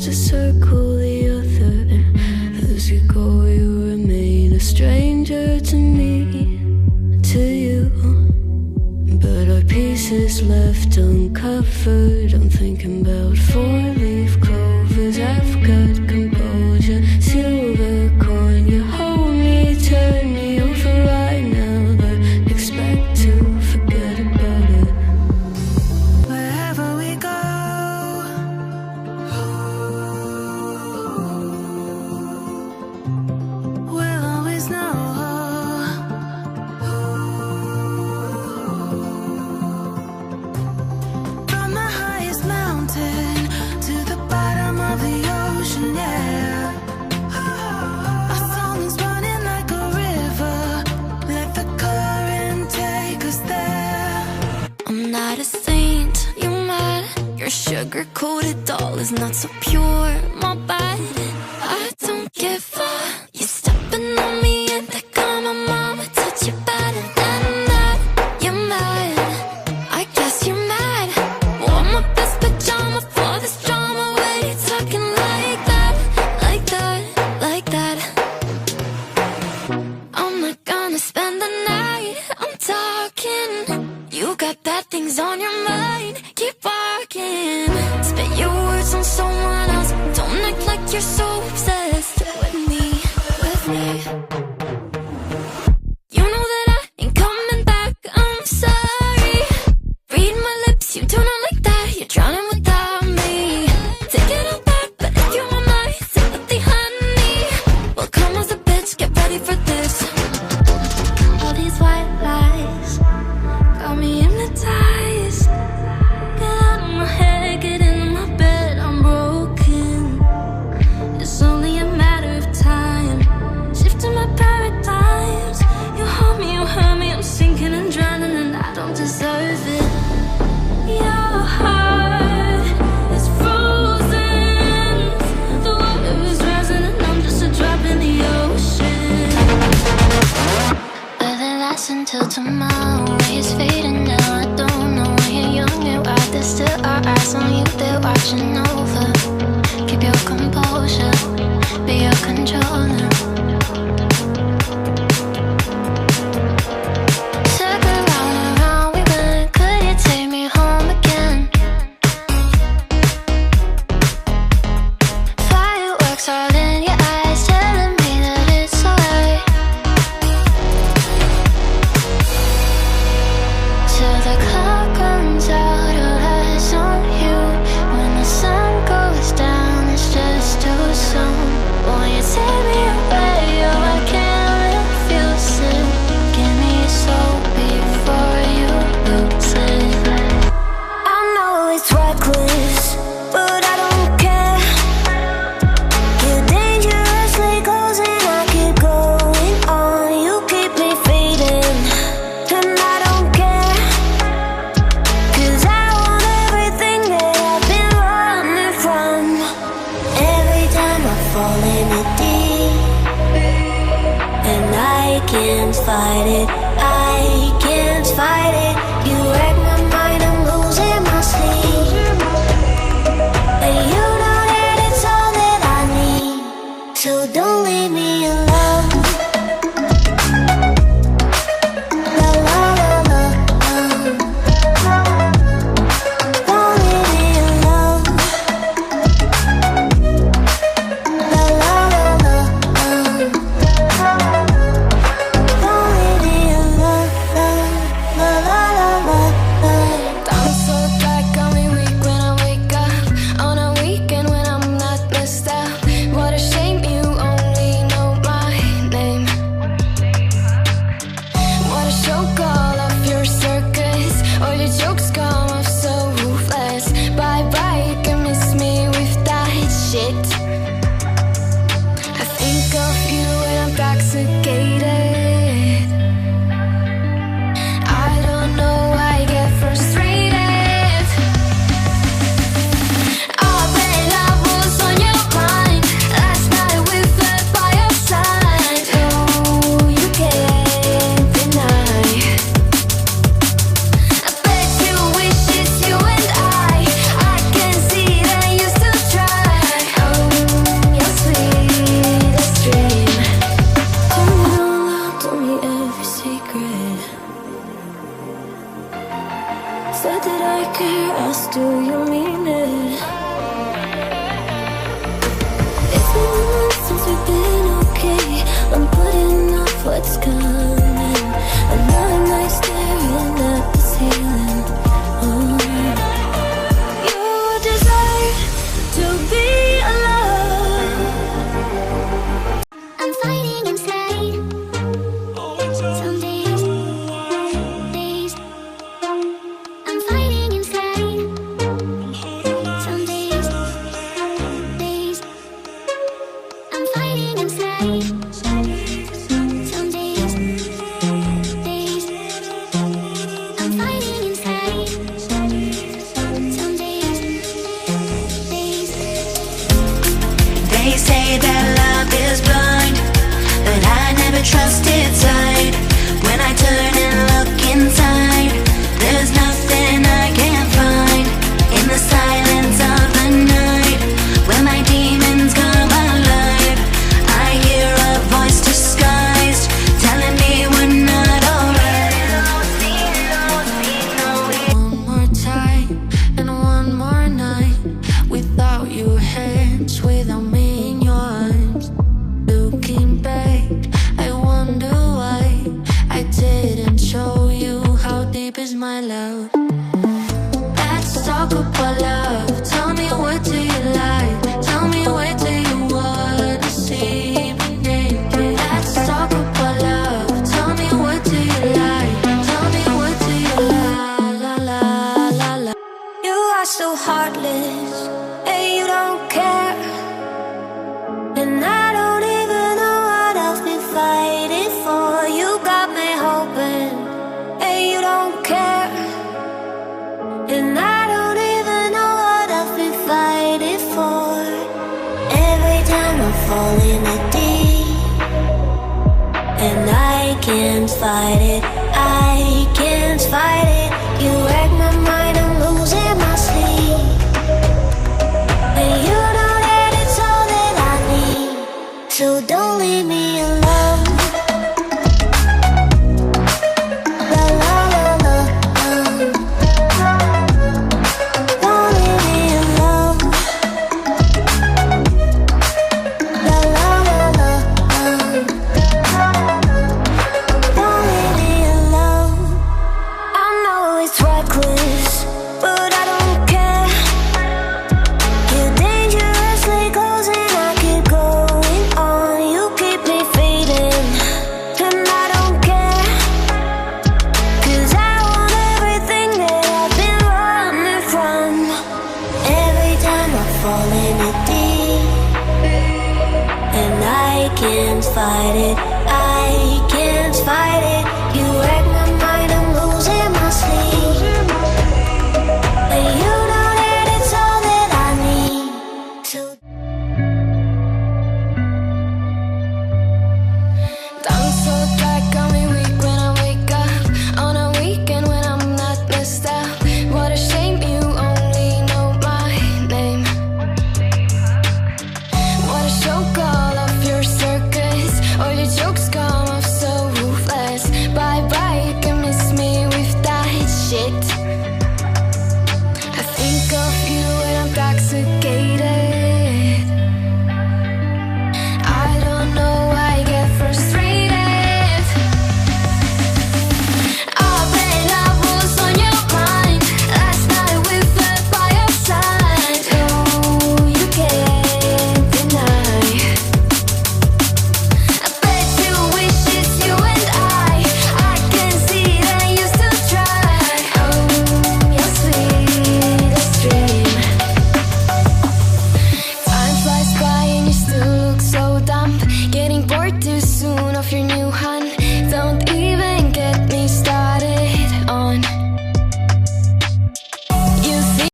first to circle the other. As you go, you remain a stranger to me, to you. But our pieces left uncovered. I'm thinking about four-leaf clovers. I've got composure, silver coin. You hold me, turn me over right now, but expect to forget about it. Wherever we go, we'll always know. From the highest mountain to the bottom of the ocean, yeah. Our song is running like a river. Let the current take us there. I'm not a saint, you're mad. Your sugar-coated doll is not so pure, my bad. I don't give a. You stepping on me and they call my mama, touch your body, and that you're mad. I guess you're mad. Wore my best pajama for this drama. Why you talking like that, like that, like that? I'm not gonna spend the night. I'm talking. You got bad things on your mind. Keep walking. Spit your words on someone else. Don't act like you're so obsessed with me, with me. You know that I ain't coming back. I'm sorry. Read my lips, you do not like that. You're drowning without me. Take it all back, but if you want my sympathy, honey, well, come as a bitch, get ready for this. All these white lies got me hypnotized. Get out of my head, get into my bed, I'm broken. It's only a matter of time. Shifting my paradigms. You hold me, you hurt me, I'm sinking and drowning, and I don't deserve it. Your heart is frozen. The water is rising and I'm just a drop in the ocean. Will it last until tomorrow? It's fading now, I don't know. When you're young and wild, there's still our eyes on you, they're watching over. Keep your composure, be your controller. Circle round and round we went. Could you take me home again? Fireworks all in your eyes, telling me that it's alright. Till the clock runs out, all eyes on you. When the sun goes down, it's just too soon. Won't you take me away? Oh, I can't refuse it. Give me your soul before you lose it. I know it's reckless, but I don't care. You're dangerously close and I keep going on. You keep me fading, and I don't care. 'Cause I want everything that I've been running from. Every time I fall in it deep, and I can't fight it, I can't fight it. You wreck my mind, I'm losing my sleep. And you know that it's all that I need, so don't leave me alone. La la la la la. Don't leave me alone. La la la la la. Don't leave me alone. La la la la la. I'm so black, got me weak when I wake up. On a weekend when I'm not messed up. What a shame you only know my name. What a show, call off your circus. All your jokes come off so ruthless. Bye bye, you can miss me with that shit. I think of you when I'm intoxicated. I don't know why I get frustrated. I bet I was on your mind. Last night we fell by your side. No, you can't deny. I bet you wish it's you and I can see that you still try. fall in the deep, and I can't fight it, I can't fight it. You wreck my mind, I'm losing my sleep, and you know that it's all that I need. So don't leave me alone. Fight it, I